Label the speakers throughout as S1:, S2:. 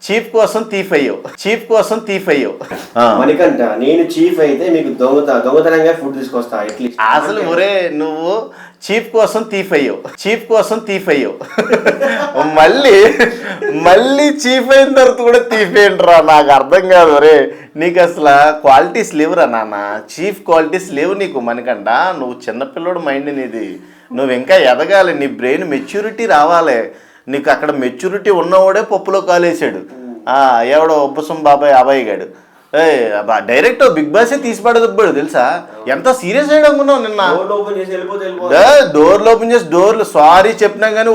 S1: Chief అయ్యావు.
S2: మనకంట నేను chief అయితే మీకు దొంగతనంగా ఫుడ్ తీసుకొస్తా అట్లీస్ట్.
S1: అసలు ఒరే నువ్వు చీఫ్ కోసం థీఫ్ అయ్యావు మళ్ళీ చీఫ్ అయిన తర్వాత కూడా థీఫ్ ఏంట్రా, నాకు అర్థం కాదు. ఒరే నీకు అసలు క్వాలిటీస్ లేవురా నాన్న, చీఫ్ క్వాలిటీస్ లేవు నీకు. మనకంట నువ్వు చిన్నపిల్లడు మైండ్ నీది, నువ్వు ఇంకా ఎదగాలి, నీ బ్రెయిన్ మెచ్యూరిటీ రావాలి. నీకు అక్కడ మెచ్యూరిటీ ఉన్నవాడే పప్పులో కాలేసాడు ఎవడో ఒబ్బసం బాబాయ్ అబ్బాయి గాడు. డైరెక్ట్ బిగ్ బాస్ తీసి పడదబ్బాడు తెలుసా, ఎంత సీరియస్ అయ్యాడు అనుకున్నావు నిన్న. డోర్లు ఓపెన్ చేసి డోర్లు సారీ చెప్పినా కానీ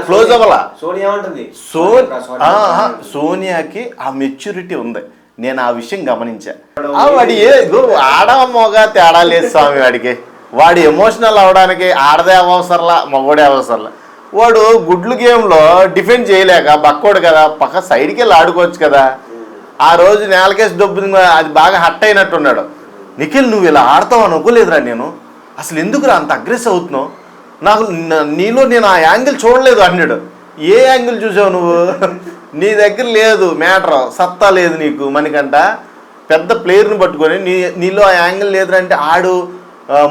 S1: క్లోజ్ అవ్వాలా. సోనియాకి ఆ మెచ్యూరిటీ ఉంది, నేను ఆ విషయం గమనించా. వాడి ఆడ మగ తేడా లేదు స్వామి, వాడికి వాడు ఎమోషనల్ అవడానికి ఆడదే అవసరంలా మగోడే అవసరంలా. వాడు గుడ్లు గేమ్లో డిఫెండ్ చేయలేక బక్కోడు కదా, పక్క సైడ్కి వెళ్ళి ఆడుకోవచ్చు కదా. ఆ రోజు నేలకేసి దొబ్బు అది బాగా హట్ అయినట్టున్నాడు. నిఖిల్ నువ్వు ఇలా ఆడతావు అనుకోలేదురా నేను, అసలు ఎందుకురా అంత అగ్రెసివ్ అవుతున్నావు, నాకు నీలో నేను ఆ యాంగిల్ చూడలేదు అన్నాడు. ఏ యాంగిల్ చూసావు నువ్వు, నీ దగ్గర లేదు మ్యాటర్, సత్తా లేదు నీకు. మనకంట పెద్ద ప్లేయర్ని పట్టుకొని నీలో ఆ యాంగిల్ లేదురా అంటే ఆడు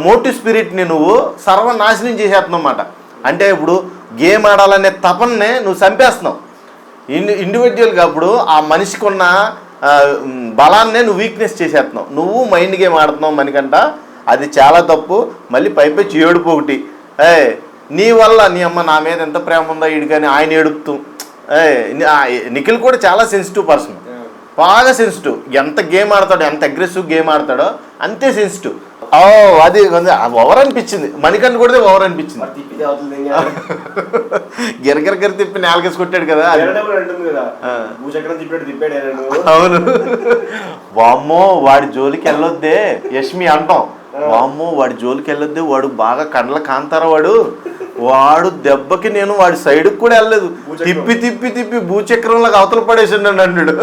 S1: మోటివ్ స్పిరిట్ని నువ్వు సర్వనాశనం చేసేస్తున్నావు. అంటే ఇప్పుడు గేమ్ ఆడాలనే తపన్నే నువ్వు చంపేస్తున్నావు. ఇండివిజువల్గా అప్పుడు ఆ మనిషికి ఉన్న బలాన్నే నువ్వు వీక్నెస్ చేసేస్తున్నావు. నువ్వు మైండ్ గేమ్ ఆడుతున్నావు మనకంట, అది చాలా తప్పు. మళ్ళీ పైపచ్చి ఏడుపు ఒకటి, నీ వల్ల నీ అమ్మ నా మీద ఎంత ప్రేమ ఉందో వీడికని ఆయన ఏడుపుతూ. నిఖిల్ కూడా చాలా సెన్సిటివ్ పర్సన్, బాగా సెన్సిటివ్. ఎంత గేమ్ ఆడతాడో, ఎంత అగ్రెసివ్ గేమ్ ఆడతాడో అంతే సెన్సిటివ్. అది ఓవర్ అనిపించింది, మణికంఠ కూడా ఓవర్ అనిపించింది. గిరగిర తిప్పి నేలకేసి కొట్టాడు కదా. అవును, వామ్మో వాడి జోలికి వెళ్ళొద్దే యష్మి అంటాం, వామ్మో వాడి జోలికి వెళ్ళొద్దే, వాడు బాగా కండ్ల కాంతారా వాడు దెబ్బకి నేను వాడి సైడ్కి కూడా వెళ్ళలేదు, తిప్పి తిప్పి తిప్పి భూచక్రంలాగా అవతల పడేసాడు అన్నాడు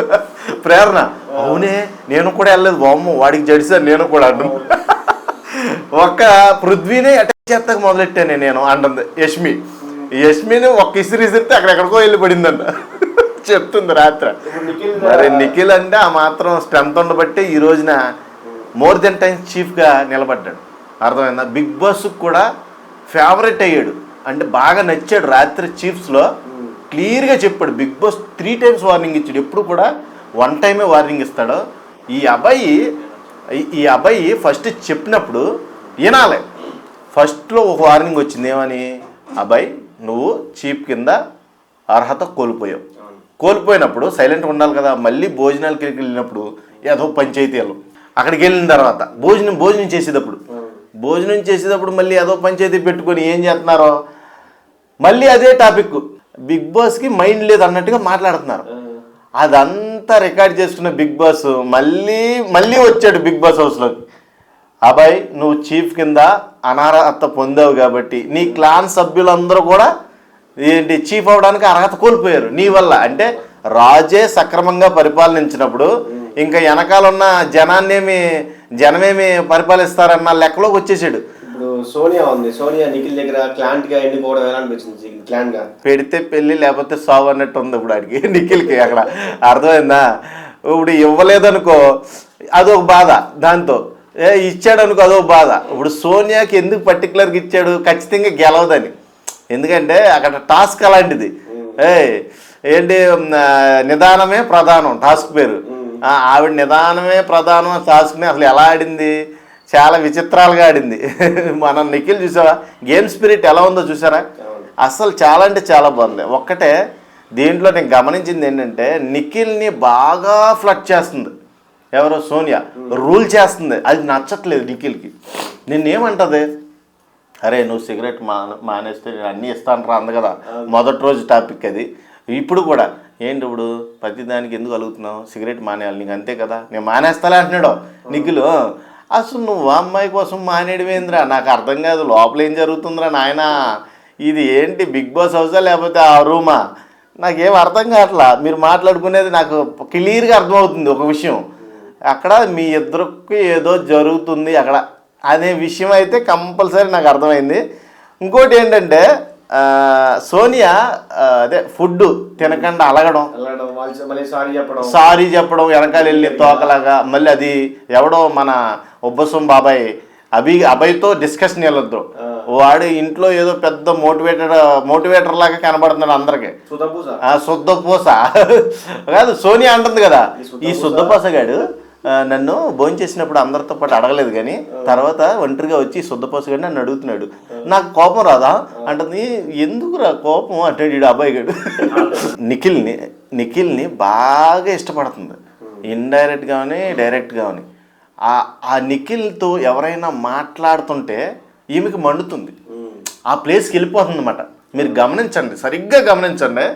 S1: ప్రేరణ. అవునే నేను కూడా వెళ్ళలేదు, వామ్మో వాడికి జడిసాను నేను కూడా అన్నాను. ఒక్క పృథ్వీని అటాక్ చేస్తాక మొదలెట్టాను నేను అంటుంది యష్మిని ఒక్క ఇసిరిసిరితే అక్కడెక్కడికో వెళ్ళి పడిందంట చెప్తుంది రాత్రి. మరి నిఖిల్ అంటే ఆ మాత్రం స్ట్రెంత్ ఉండబట్టి ఈ రోజున మోర్ దెన్ టైమ్స్ చీఫ్గా నిలబడ్డాడు. అర్థమైందా, బిగ్ బాస్కి కూడా ఫేవరెట్ అయ్యాడు, అంటే బాగా నచ్చాడు. రాత్రి చీఫ్స్లో క్లియర్గా చెప్పాడు, బిగ్ బాస్ 3 times వార్నింగ్ ఇచ్చాడు, ఎప్పుడు కూడా 1 time వార్నింగ్ ఇస్తాడు. ఈ అబ్బాయి ఫస్ట్ చెప్పినప్పుడు వినాలి. ఫస్ట్లో ఒక వార్నింగ్ వచ్చింది, ఏమని, అబ్బాయి నువ్వు చీఫ్ కింద అర్హత కోల్పోయినప్పుడు సైలెంట్గా ఉండాలి కదా. మళ్ళీ భోజనాలకి వెళ్ళినప్పుడు ఏదో పంచాయతీలు, అక్కడికి వెళ్ళిన తర్వాత భోజనం చేసేటప్పుడు మళ్ళీ ఏదో పంచాయతీ పెట్టుకొని ఏం చేస్తున్నారో మళ్ళీ అదే టాపిక్. బిగ్ బాస్కి మైండ్ లేదు అన్నట్టుగా మాట్లాడుతున్నారు. అదంతా రికార్డ్ చేసుకున్న బిగ్ బాస్ మళ్ళీ వచ్చాడు బిగ్ బాస్ హౌస్లోకి. అబ్బాయి నువ్వు చీఫ్ కింద అనర్హత పొందావు కాబట్టి నీ క్లాన్ సభ్యులందరూ కూడా చీఫ్ అవడానికి అర్హత కోల్పోయారు నీ వల్ల. అంటే రాజే సక్రమంగా పరిపాలించినప్పుడు ఇంకా వెనకాల ఉన్న జనమేమి పరిపాలిస్తారన్న లెక్కలోకి వచ్చేసాడు.
S2: ఇప్పుడు సోనియా నిఖిల్ దగ్గర క్లాంట్ గా ఎన్నుకోవడం ఎలా అనిపించింది? క్లాంట్ గా
S1: పెడితే పెళ్ళి లేకపోతే సావు అన్నట్టు ఉంది ఇప్పుడు ఆడికి నిఖిల్కి. అక్కడ అర్థమైందా, ఇప్పుడు ఇవ్వలేదనుకో అదొక బాధ, దాంతో ఇచ్చాడు అనుకో అదొక బాధ. ఇప్పుడు సోనియాకి ఎందుకు పర్టికులర్గా ఇచ్చాడు, ఖచ్చితంగా గెలవదని. ఎందుకంటే అక్కడ టాస్క్ అలాంటిది, ఏంటి నిదానమే ప్రధానం టాస్క్ పేరు. ఆవిడ నిదానమే ప్రధానం టాస్క్ని అసలు ఎలా ఆడింది, చాలా విచిత్రాలుగా ఆడింది. మనం నిఖిల్ చూసావా, గేమ్ స్పిరిట్ ఎలా ఉందో చూసారా, అసలు చాలా అంటే చాలా బాగుంది. ఒక్కటే దీంట్లో నేను గమనించింది ఏంటంటే నిఖిల్ని బాగా ఫ్లడ్ చేస్తుంది ఎవరో సోనియా, రూల్ చేస్తుంది. అది నచ్చట్లేదు నిఖిల్కి. నిన్నేమంటది, అరే నువ్వు సిగరెట్ మానేస్తే నేను అన్నీ ఇస్తాను రా అంది కదా మొదటి రోజు టాపిక్ అది. ఇప్పుడు కూడా ఏంటి ఇప్పుడు ప్రతిదానికి ఎందుకు అలుగుతున్నావు, సిగరెట్ మానేయాలి నీకు అంతే కదా, నేను మానేస్తాలే అంటున్నాడు నిఖిల్. అసలు నువ్వు అమ్మాయి కోసం మానేయడమేంద్రా, నాకు అర్థం కాదు, లోపల ఏం జరుగుతుందిరా నాయన, ఇది ఏంటి బిగ్ బాస్ హౌసా లేకపోతే ఆ రూమా, నాకేం అర్థం కావట్లా. మీరు మాట్లాడుకునేది నాకు క్లియర్గా అర్థమవుతుంది ఒక విషయం, అక్కడ మీ ఇద్దరికి ఏదో జరుగుతుంది అక్కడ అనే విషయం అయితే కంపల్సరీ నాకు అర్థమైంది. ఇంకోటి ఏంటంటే సోనియా అదే ఫుడ్ తినకుండా అలగడం,
S2: వెళ్ళడం, మళ్ళీ
S1: సారీ చెప్పడం, వెనకాల వెళ్ళి తోకలాగా, మళ్ళీ అది ఎవడో మన ఉబ్బసం బాబాయ్ అభయ్తో డిస్కషన్ వెళ్ళొద్దు, వాడు ఇంట్లో ఏదో పెద్ద మోటివేటర్ లాగా కనబడుతున్నాడు అందరికి. శుద్ధపూస కాదు సోనియా అంటుంది కదా, ఈ శుద్ధపూస గాడు నన్ను భోంచేసినప్పుడు అందరితో పాటు అడగలేదు కానీ తర్వాత ఒంటరిగా వచ్చి శుద్ధపూస గాడు నన్ను అడుగుతున్నాడు, నాకు కోపం రాదా అంటుంది. ఎందుకురా కోపం అంటే అబ్బాయి గాడు నిఖిల్ని బాగా ఇష్టపడుతుంది, ఇండైరెక్ట్ కానీ డైరెక్ట్ కానీ. ఆ నిఖిల్తో ఎవరైనా మాట్లాడుతుంటే ఈమెకి మండుతుంది, ఆ ప్లేస్కి వెళ్ళిపోతుంది అన్నమాట. మీరు గమనించండి, సరిగ్గా గమనించండి.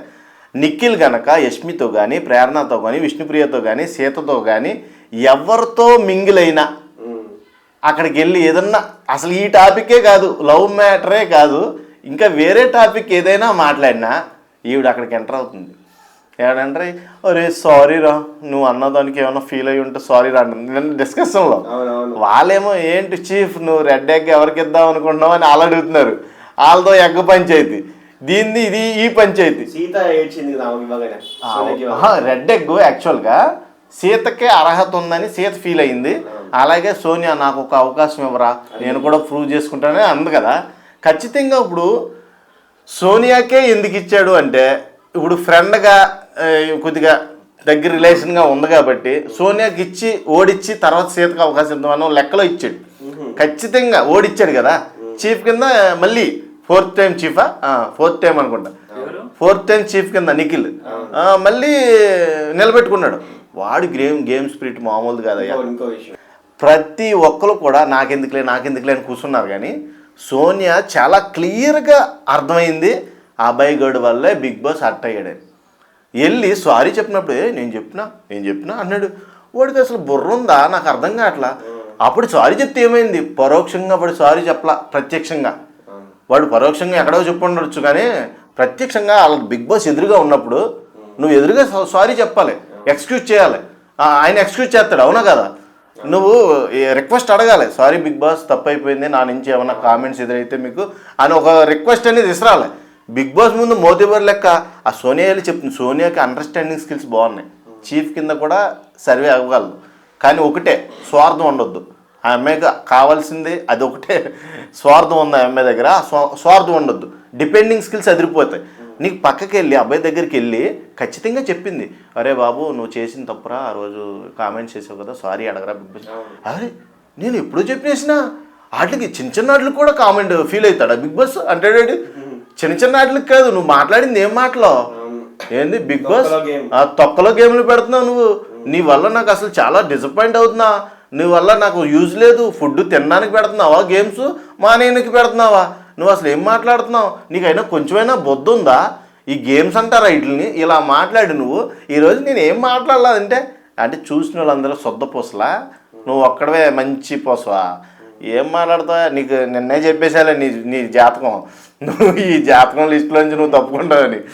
S1: నిఖిల్ గనక యష్మితో కానీ, ప్రేరణతో కానీ, విష్ణుప్రియతో కానీ, సీతతో కానీ ఎవరితో మింగిల్ అయినా అక్కడికి వెళ్ళి ఏదన్నా అసలు ఈ టాపికే కాదు, లవ్ మ్యాటరే కాదు, ఇంకా వేరే టాపిక్ ఏదైనా మాట్లాడినా ఈవిడ అక్కడికి ఎంటర్ అవుతుంది. ఏడంటే అరే సారీ రా, నువ్వు అన్నదానికి ఏమైనా ఫీల్ అయ్యి ఉంటే సారీ రా అంటుంది డిస్కషన్లో. వాళ్ళేమో ఏంటి చీఫ్ నువ్వు రెడ్ ఎగ్ ఎవరికి ఇద్దాం అనుకుంటున్నావు అని వాళ్ళు అడుగుతున్నారు. వాళ్ళతో ఎగ్ పంచాయతీ, దీన్ని ఇది ఈ పంచాయతీ. రెడ్ ఎగ్ యాక్చువల్గా సీతకే అర్హత ఉందని సీత ఫీల్ అయింది. అలాగే సోనియా నాకు ఒక అవకాశం ఇవ్వరా, నేను కూడా ప్రూవ్ చేసుకుంటానే అంది కదా. ఖచ్చితంగా ఇప్పుడు సోనియాకే ఎందుకు ఇచ్చాడు అంటే, ఇప్పుడు ఫ్రెండ్గా కొద్దిగా దగ్గర రిలేషన్గా ఉంది కాబట్టి సోనియాకి ఇచ్చి ఓడిచ్చి తర్వాత సీతకు అవకాశం ఇద్దామని లెక్కలో ఇచ్చాడు. ఖచ్చితంగా ఓడిచ్చాడు కదా చీఫ్ కింద, మళ్ళీ ఫోర్త్ టైం చీఫా, ఫోర్త్ టైం అనుకుంటా, ఫోర్త్ టైం చీఫ్ కింద నిఖిల్ మళ్ళీ నిలబెట్టుకున్నాడు. వాడు గేమ్ స్పిరిట్ మామూలు కాదయ్యా. ప్రతి ఒక్కరు కూడా నాకెందుకులే అని కూర్చున్నారు కానీ సోనియా చాలా క్లియర్గా అర్థమైంది అబ్బాయి గడు వల్లే బిగ్ బాస్ అట్ అయ్యాడని. వెళ్ళి సారీ చెప్పినప్పుడు నేను చెప్పినా అన్నాడు. వాడికి అసలు బుర్ర ఉందా నాకు అర్థం కావట్లా. అప్పుడు సారీ చెప్తే ఏమైంది, పరోక్షంగా వాడు సారీ చెప్పలా, ప్రత్యక్షంగా వాడు పరోక్షంగా ఎక్కడో చెప్పుండొచ్చు కానీ ప్రత్యక్షంగా వాళ్ళకి బిగ్ బాస్ ఎదురుగా ఉన్నప్పుడు నువ్వు ఎదురుగా సారీ చెప్పాలి, ఎక్స్క్యూజ్ చేయాలి. ఆయన ఎక్స్క్యూజ్ చేస్తాడు, అవునా కదా. నువ్వు రిక్వెస్ట్ అడగాలి, సారీ బిగ్ బాస్ తప్పు అయిపోయింది, నా నుంచి ఏమైనా కామెంట్స్ ఎదురైతే మీకు అని ఒక రిక్వెస్ట్ అనేది ఇసరాలి. బిగ్ బాస్ ముందు మోతిబర్ లెక్క ఆ సోనియా వెళ్ళి చెప్తుంది. సోనియాకి అండర్స్టాండింగ్ స్కిల్స్ బాగున్నాయి, చీఫ్ కింద కూడా సర్వే అవ్వగలదు. కానీ ఒకటే, స్వార్థం ఉండొద్దు. ఆ అమ్మాయికి కావాల్సింది అది ఒకటే, స్వార్థం ఉంది ఆ అమ్మాయి దగ్గర, స్వార్థం ఉండొద్దు. డిపెండింగ్ స్కిల్స్ అదిరిపోతాయి. నీకు పక్కకి వెళ్ళి అబ్బాయి దగ్గరికి వెళ్ళి ఖచ్చితంగా చెప్పింది, అరే బాబు నువ్వు చేసిన తప్పురా, ఆ రోజు కామెంట్స్ చేసావు కదా, సారీ అడగరా బిగ్ బాస్. అరే నేను ఎప్పుడూ చెప్పేసినా వాటికి చిన్న వాటికి కూడా కామెంట్ ఫీల్ అవుతాడా బిగ్ బాస్ అంటాడు. చిన్న వాటికి కాదు, నువ్వు మాట్లాడింది ఏం మాటలో ఏంది బిగ్ బాస్ తొక్కలో గేమ్లు పెడుతున్నావు నువ్వు. నీ వల్ల నాకు అసలు చాలా డిసప్పాయింట్ అవుతున్నా, నీ వల్ల నాకు యూజ్ లేదు. ఫుడ్ తినడానికి పెడుతున్నావా గేమ్స్, మానేయడానికి పెడుతున్నావా, నువ్వు అసలు ఏం మాట్లాడుతున్నావు, నీకైనా కొంచెమైనా బొద్దు ఉందా, ఈ గేమ్స్ అంటారా వీటిని ఇలా మాట్లాడి నువ్వు. ఈరోజు నేను ఏం మాట్లాడలేదంటే అంటే చూసిన వాళ్ళందరూ శుద్ధ పూసలా, నువ్వు ఒక్కడవే మంచి పూసవా, ఏం మాట్లాడతావా. నీకు నిన్నే చెప్పేసాలే నీ జాతకం, నువ్వు ఈ జాతకం లిస్టులోంచి నువ్వు తప్పుకుంటావని.